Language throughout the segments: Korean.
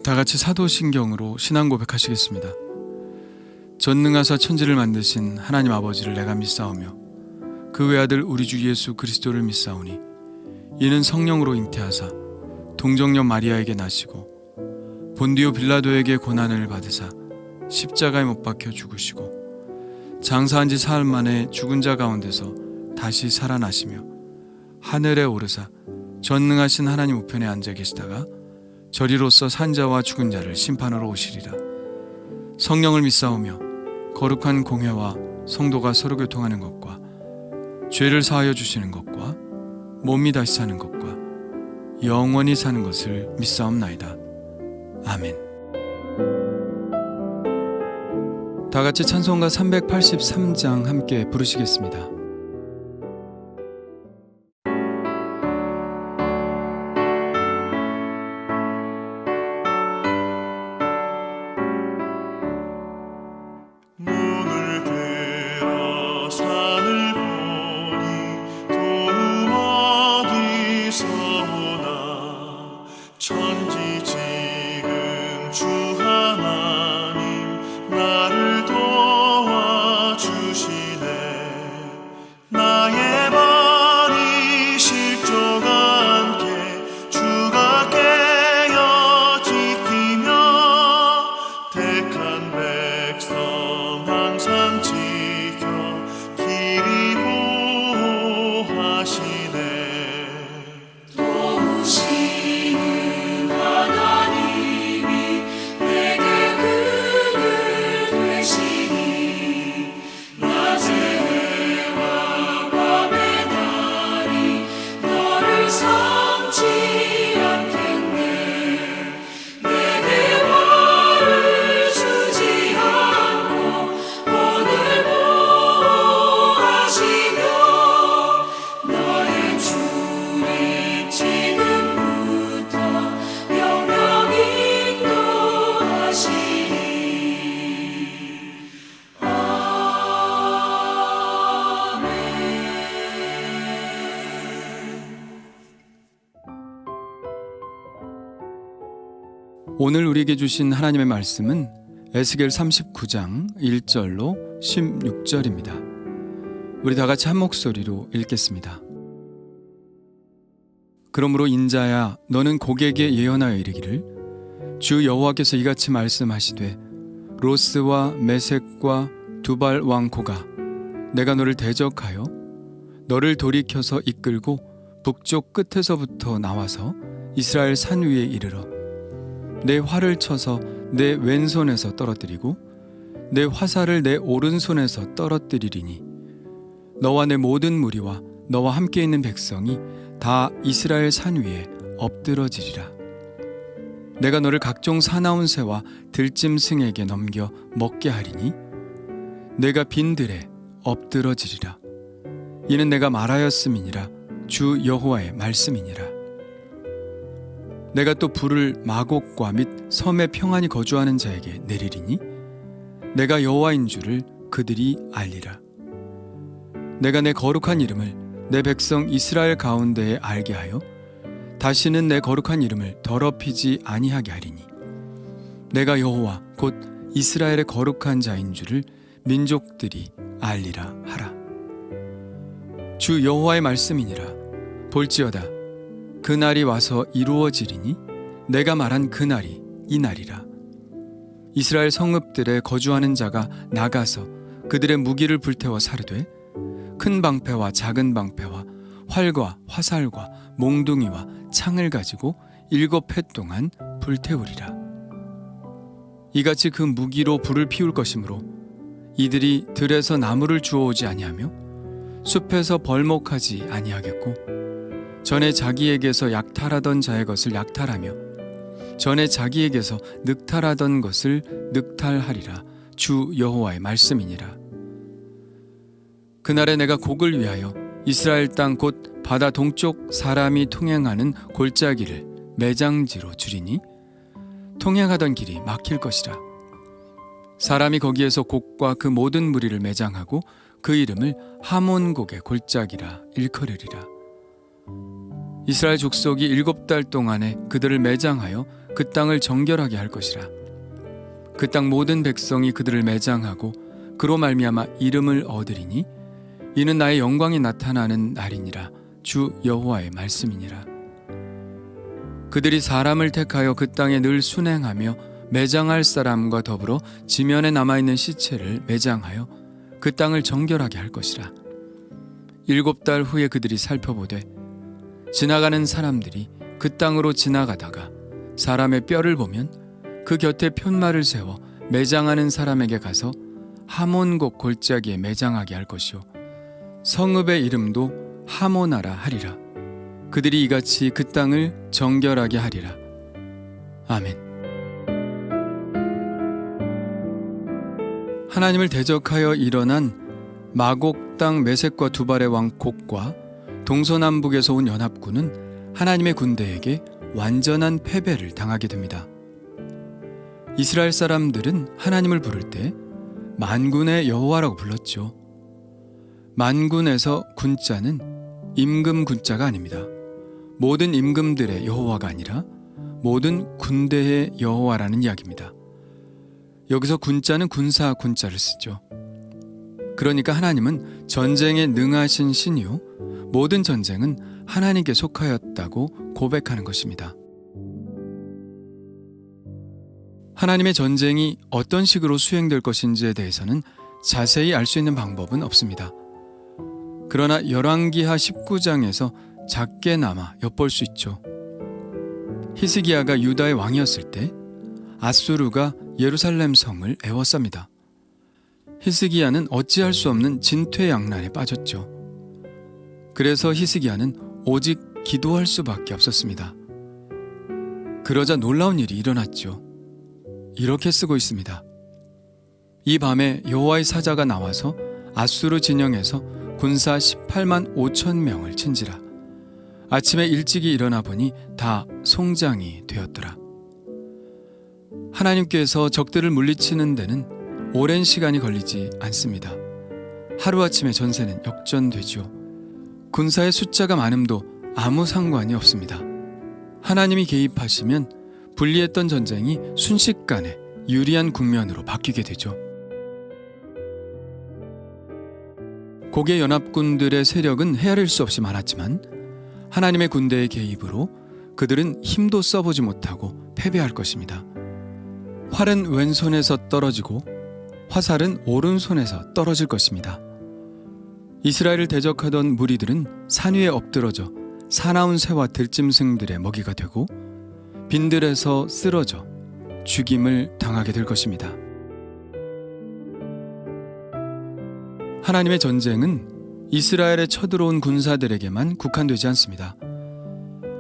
다 같이 사도신경으로 신앙 고백하시겠습니다. 전능하사 천지를 만드신 하나님 아버지를 내가 믿사오며 그 외아들 우리 주 예수 그리스도를 믿사오니 이는 성령으로 잉태하사 동정녀 마리아에게 나시고 본디오 빌라도에게 고난을 받으사 십자가에 못 박혀 죽으시고 장사한 지 사흘 만에 죽은 자 가운데서 다시 살아나시며 하늘에 오르사 전능하신 하나님 우편에 앉아 계시다가 저리로서 산자와 죽은 자를 심판하러 오시리라. 성령을 믿사오며 거룩한 공회와 성도가 서로 교통하는 것과 죄를 사하여 주시는 것과 몸이 다시 사는 것과 영원히 사는 것을 믿사옵나이다. 아멘. 다 같이 찬송가 383장 함께 부르시겠습니다. 오늘 우리에게 주신 하나님의 말씀은 에스겔 39장 1절로 16절입니다. 우리 다 같이 한 목소리로 읽겠습니다. 그러므로 인자야 너는 고객에게 예언하여 이르기를 주 여호와께서 이같이 말씀하시되 로스와 메섹과 두발 왕 고가 내가 너를 대적하여 너를 돌이켜서 이끌고 북쪽 끝에서부터 나와서 이스라엘 산 위에 이르러 내 활을 쳐서 내 왼손에서 떨어뜨리고 내 화살을 내 오른손에서 떨어뜨리리니 너와 내 모든 무리와 너와 함께 있는 백성이 다 이스라엘 산 위에 엎드러지리라. 내가 너를 각종 사나운 새와 들짐승에게 넘겨 먹게 하리니 내가 빈들에 엎드러지리라. 이는 내가 말하였음이니라. 주 여호와의 말씀이니라. 내가 또 불을 마곡과 및 섬에 평안히 거주하는 자에게 내리리니 내가 여호와인 줄을 그들이 알리라. 내가 내 거룩한 이름을 내 백성 이스라엘 가운데에 알게 하여 다시는 내 거룩한 이름을 더럽히지 아니하게 하리니 내가 여호와 곧 이스라엘의 거룩한 자인 줄을 민족들이 알리라 하라. 주 여호와의 말씀이니라. 볼지어다 그날이 와서 이루어지리니 내가 말한 그날이 이 날이라. 이스라엘 성읍들에 거주하는 자가 나가서 그들의 무기를 불태워 사르되 큰 방패와 작은 방패와 활과 화살과 몽둥이와 창을 가지고 7해 동안 불태우리라. 이같이 그 무기로 불을 피울 것이므로 이들이 들에서 나무를 주워오지 아니하며 숲에서 벌목하지 아니하겠고 전에 자기에게서 약탈하던 자의 것을 약탈하며 전에 자기에게서 늑탈하던 것을 늑탈하리라. 주 여호와의 말씀이니라. 그날에 내가 곡을 위하여 이스라엘 땅 곧 바다 동쪽 사람이 통행하는 골짜기를 매장지로 줄이니 통행하던 길이 막힐 것이라. 사람이 거기에서 곡과 그 모든 무리를 매장하고 그 이름을 하몬곡의 골짜기라 일컬으리라. 이스라엘 족속이 7달 동안에 그들을 매장하여 그 땅을 정결하게 할 것이라. 그 땅 모든 백성이 그들을 매장하고 그로 말미암아 이름을 얻으리니 이는 나의 영광이 나타나는 날이니라. 주 여호와의 말씀이니라. 그들이 사람을 택하여 그 땅에 늘 순행하며 매장할 사람과 더불어 지면에 남아있는 시체를 매장하여 그 땅을 정결하게 할 것이라. 7달 후에 그들이 살펴보되 지나가는 사람들이 그 땅으로 지나가다가 사람의 뼈를 보면 그 곁에 편말을 세워 매장하는 사람에게 가서 하몬곡 골짜기에 매장하게 할 것이요 성읍의 이름도 하모나라 하리라. 그들이 이같이 그 땅을 정결하게 하리라. 아멘. 하나님을 대적하여 일어난 마곡 땅 메섹과 두발의 왕 곡과 동서남북에서 온 연합군은 하나님의 군대에게 완전한 패배를 당하게 됩니다. 이스라엘 사람들은 하나님을 부를 때 만군의 여호와라고 불렀죠. 만군에서 군자는 임금 군자가 아닙니다. 모든 임금들의 여호와가 아니라 모든 군대의 여호와라는 이야기입니다. 여기서 군자는 군사 군자를 쓰죠. 그러니까 하나님은 전쟁에 능하신 신이요 모든 전쟁은 하나님께 속하였다고 고백하는 것입니다. 하나님의 전쟁이 어떤 식으로 수행될 것인지에 대해서는 자세히 알 수 있는 방법은 없습니다. 그러나 열왕기하 19장에서 작게나마 엿볼 수 있죠. 히스기야가 유다의 왕이었을 때 아수르가 예루살렘 성을 에워쌉니다. 히스기야는 어찌할 수 없는 진퇴양난에 빠졌죠. 그래서 히스기야는 오직 기도할 수밖에 없었습니다. 그러자 놀라운 일이 일어났죠. 이렇게 쓰고 있습니다. 이 밤에 여호와의 사자가 나와서 아수르 진영에서 군사 18만 5천 명을 친지라. 아침에 일찍이 일어나 보니 다 송장이 되었더라. 하나님께서 적들을 물리치는 데는 오랜 시간이 걸리지 않습니다. 하루아침에 전세는 역전되지요. 군사의 숫자가 많음도 아무 상관이 없습니다. 하나님이 개입하시면 불리했던 전쟁이 순식간에 유리한 국면으로 바뀌게 되죠. 곡의 연합군들의 세력은 헤아릴 수 없이 많았지만 하나님의 군대의 개입으로 그들은 힘도 써보지 못하고 패배할 것입니다. 활은 왼손에서 떨어지고 화살은 오른손에서 떨어질 것입니다. 이스라엘을 대적하던 무리들은 산 위에 엎드러져 사나운 새와 들짐승들의 먹이가 되고 빈들에서 쓰러져 죽임을 당하게 될 것입니다. 하나님의 전쟁은 이스라엘에 쳐들어온 군사들에게만 국한되지 않습니다.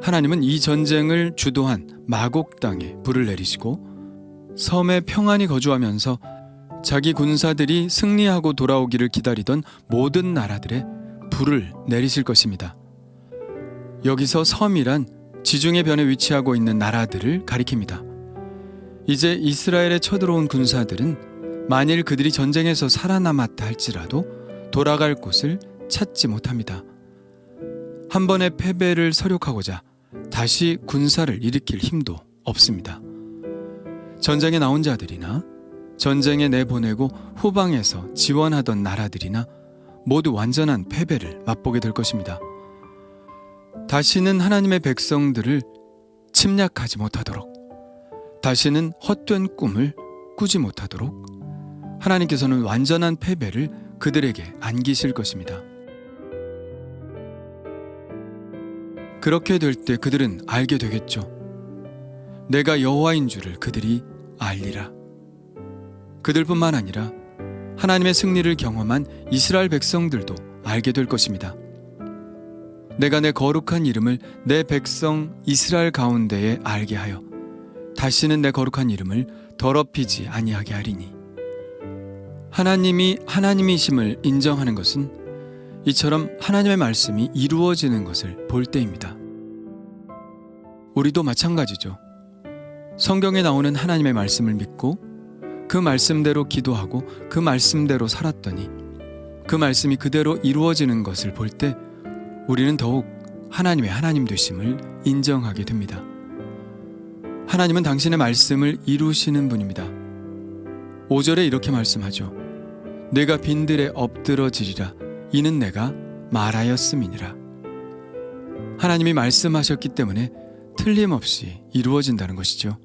하나님은 이 전쟁을 주도한 마곡 땅에 불을 내리시고 섬에 평안히 거주하면서 자기 군사들이 승리하고 돌아오기를 기다리던 모든 나라들에 불을 내리실 것입니다. 여기서 섬이란 지중해 변에 위치하고 있는 나라들을 가리킵니다. 이제 이스라엘에 쳐들어온 군사들은 만일 그들이 전쟁에서 살아남았다 할지라도 돌아갈 곳을 찾지 못합니다. 한 번의 패배를 서력하고자 다시 군사를 일으킬 힘도 없습니다. 전쟁에 나온 자들이나 전쟁에 내보내고 후방에서 지원하던 나라들이나 모두 완전한 패배를 맛보게 될 것입니다. 다시는 하나님의 백성들을 침략하지 못하도록, 다시는 헛된 꿈을 꾸지 못하도록 하나님께서는 완전한 패배를 그들에게 안기실 것입니다. 그렇게 될 때 그들은 알게 되겠죠. 내가 여호와인 줄을 그들이 알리라. 그들뿐만 아니라 하나님의 승리를 경험한 이스라엘 백성들도 알게 될 것입니다. 내가 내 거룩한 이름을 내 백성 이스라엘 가운데에 알게 하여 다시는 내 거룩한 이름을 더럽히지 아니하게 하리니. 하나님이 하나님이심을 인정하는 것은 이처럼 하나님의 말씀이 이루어지는 것을 볼 때입니다. 우리도 마찬가지죠. 성경에 나오는 하나님의 말씀을 믿고 그 말씀대로 기도하고 그 말씀대로 살았더니 그 말씀이 그대로 이루어지는 것을 볼 때 우리는 더욱 하나님의 하나님 되심을 인정하게 됩니다. 하나님은 당신의 말씀을 이루시는 분입니다. 5절에 이렇게 말씀하죠. 내가 빈들에 엎드러지리라 이는 내가 말하였음이니라. 하나님이 말씀하셨기 때문에 틀림없이 이루어진다는 것이죠.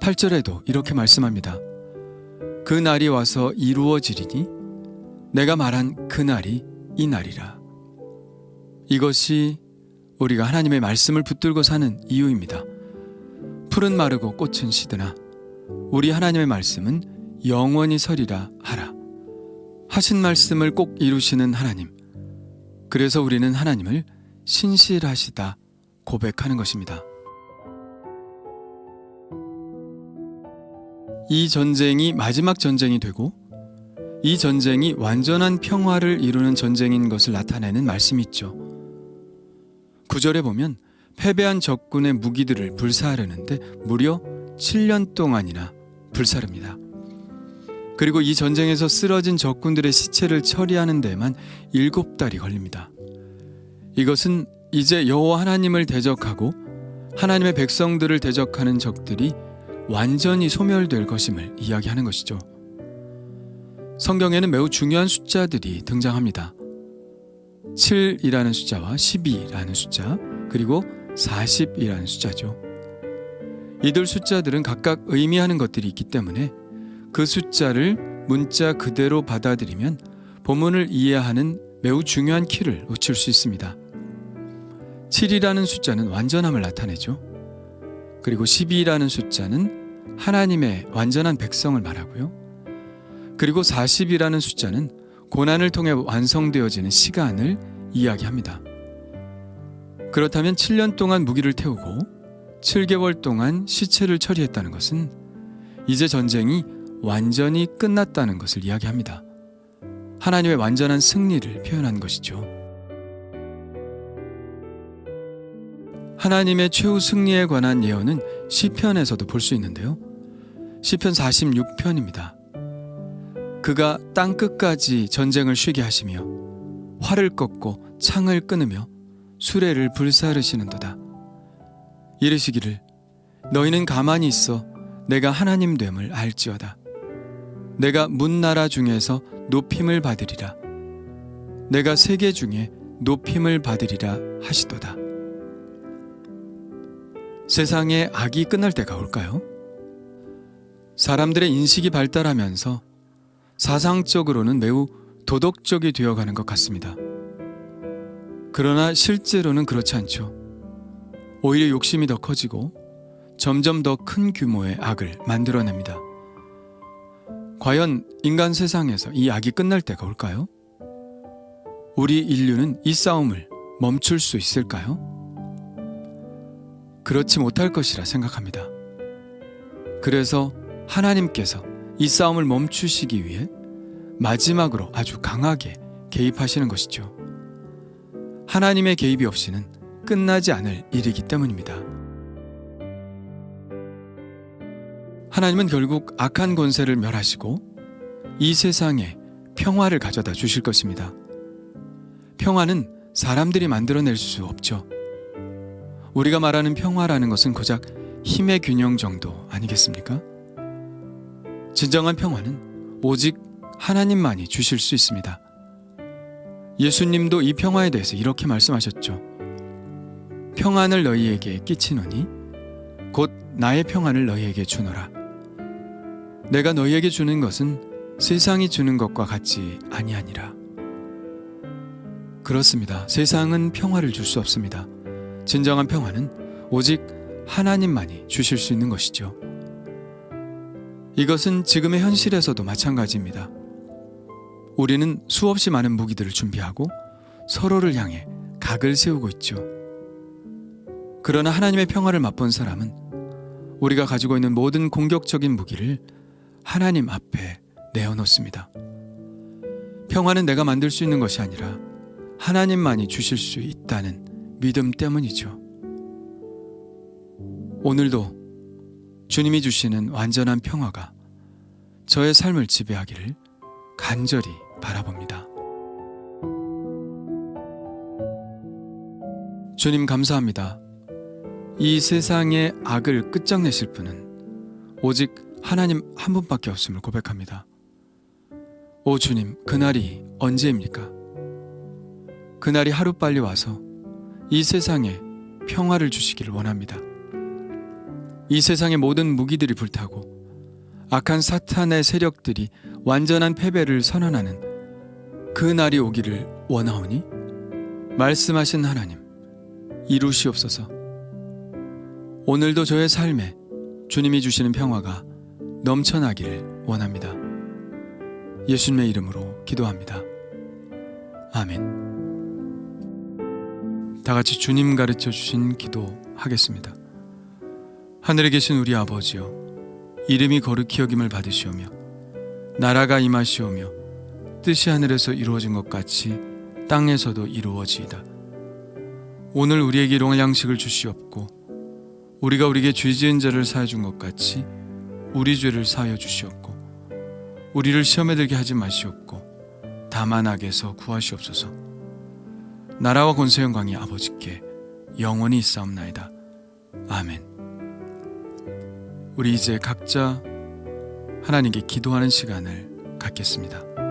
8절에도 이렇게 말씀합니다. 그 날이 와서 이루어지리니 내가 말한 그 날이 이 날이라. 이것이 우리가 하나님의 말씀을 붙들고 사는 이유입니다. 풀은 마르고 꽃은 시드나 우리 하나님의 말씀은 영원히 서리라 하라. 하신 말씀을 꼭 이루시는 하나님. 그래서 우리는 하나님을 신실하시다 고백하는 것입니다. 이 전쟁이 마지막 전쟁이 되고 이 전쟁이 완전한 평화를 이루는 전쟁인 것을 나타내는 말씀이 있죠. 9절에 보면 패배한 적군의 무기들을 불사르는데 무려 7년 동안이나 불사릅니다. 그리고 이 전쟁에서 쓰러진 적군들의 시체를 처리하는 데에만 7달이 걸립니다. 이것은 이제 여호와 하나님을 대적하고 하나님의 백성들을 대적하는 적들이 완전히 소멸될 것임을 이야기하는 것이죠. 성경에는 매우 중요한 숫자들이 등장합니다. 7이라는 숫자와 12라는 숫자, 그리고 40이라는 숫자죠. 이들 숫자들은 각각 의미하는 것들이 있기 때문에 그 숫자를 문자 그대로 받아들이면 본문을 이해하는 매우 중요한 키를 놓칠 수 있습니다. 7이라는 숫자는 완전함을 나타내죠. 그리고 12라는 숫자는 하나님의 완전한 백성을 말하고요. 그리고 40이라는 숫자는 고난을 통해 완성되어지는 시간을 이야기합니다. 그렇다면 7년 동안 무기를 태우고 7개월 동안 시체를 처리했다는 것은 이제 전쟁이 완전히 끝났다는 것을 이야기합니다. 하나님의 완전한 승리를 표현한 것이죠. 하나님의 최후 승리에 관한 예언은 시편에서도 볼 수 있는데요. 시편 46편입니다. 그가 땅 끝까지 전쟁을 쉬게 하시며 활을 꺾고 창을 끊으며 수레를 불사르시는도다. 이르시기를 너희는 가만히 있어 내가 하나님 됨을 알지어다. 내가 문나라 중에서 높임을 받으리라. 내가 세계 중에 높임을 받으리라 하시도다. 세상에 악이 끝날 때가 올까요? 사람들의 인식이 발달하면서 사상적으로는 매우 도덕적이 되어가는 것 같습니다. 그러나 실제로는 그렇지 않죠. 오히려 욕심이 더 커지고 점점 더 큰 규모의 악을 만들어냅니다. 과연 인간 세상에서 이 악이 끝날 때가 올까요? 우리 인류는 이 싸움을 멈출 수 있을까요? 그렇지 못할 것이라 생각합니다. 그래서 하나님께서 이 싸움을 멈추시기 위해 마지막으로 아주 강하게 개입하시는 것이죠. 하나님의 개입이 없이는 끝나지 않을 일이기 때문입니다. 하나님은 결국 악한 권세를 멸하시고 이 세상에 평화를 가져다 주실 것입니다. 평화는 사람들이 만들어낼 수 없죠. 우리가 말하는 평화라는 것은 고작 힘의 균형 정도 아니겠습니까? 진정한 평화는 오직 하나님만이 주실 수 있습니다. 예수님도 이 평화에 대해서 이렇게 말씀하셨죠. 평안을 너희에게 끼치노니 곧 나의 평안을 너희에게 주노라. 내가 너희에게 주는 것은 세상이 주는 것과 같지 아니하니라. 그렇습니다. 세상은 평화를 줄 수 없습니다. 진정한 평화는 오직 하나님만이 주실 수 있는 것이죠. 이것은 지금의 현실에서도 마찬가지입니다. 우리는 수없이 많은 무기들을 준비하고 서로를 향해 각을 세우고 있죠. 그러나 하나님의 평화를 맛본 사람은 우리가 가지고 있는 모든 공격적인 무기를 하나님 앞에 내어놓습니다. 평화는 내가 만들 수 있는 것이 아니라 하나님만이 주실 수 있다는 믿음 때문이죠. 오늘도 주님이 주시는 완전한 평화가 저의 삶을 지배하기를 간절히 바라봅니다. 주님 감사합니다. 이 세상의 악을 끝장내실 분은 오직 하나님 한 분밖에 없음을 고백합니다. 오 주님, 그날이 언제입니까? 그날이 하루빨리 와서 이 세상에 평화를 주시기를 원합니다. 이 세상의 모든 무기들이 불타고 악한 사탄의 세력들이 완전한 패배를 선언하는 그 날이 오기를 원하오니 말씀하신 하나님 이루시옵소서. 오늘도 저의 삶에 주님이 주시는 평화가 넘쳐나기를 원합니다. 예수님의 이름으로 기도합니다. 아멘. 다 같이 주님 가르쳐 주신 기도 하겠습니다. 하늘에 계신 우리 아버지여, 이름이 거룩히 여김을 받으시오며 나라가 임하시오며 뜻이 하늘에서 이루어진 것 같이 땅에서도 이루어지이다. 오늘 우리에게 일용할 양식을 주시옵고 우리가 우리에게 죄 지은 자를 사하여 준 것 같이 우리 죄를 사하여 주시옵고 우리를 시험에 들게 하지 마시옵고 다만 악에서 구하시옵소서. 나라와 권세 영광이 아버지께 영원히 있사옵나이다. 아멘. 우리 이제 각자 하나님께 기도하는 시간을 갖겠습니다.